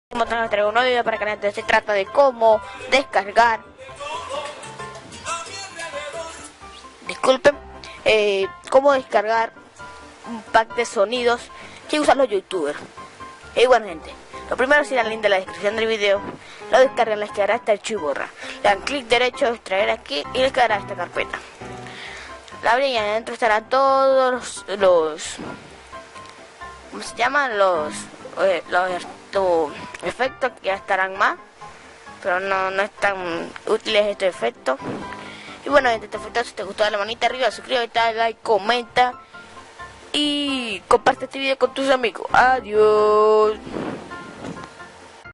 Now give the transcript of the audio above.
Como te traigo un nuevo video para el canal. Se trata de cómo descargar, disculpen, cómo descargar un pack de sonidos que usan los youtubers. Y bueno, gente, lo primero, si dan el link de la descripción del video, lo descargan, les quedará este archivo borra. Le dan clic derecho, extraer aquí y les quedará esta carpeta. La abren y adentro estarán todos los ¿cómo se llaman? Los efectos, que ya estarán más, pero no están útiles estos efectos. Y bueno, gente, este efecto, si te gustó, dale manita arriba, suscríbete, dale like, comenta y comparte este video con tus amigos. Adiós.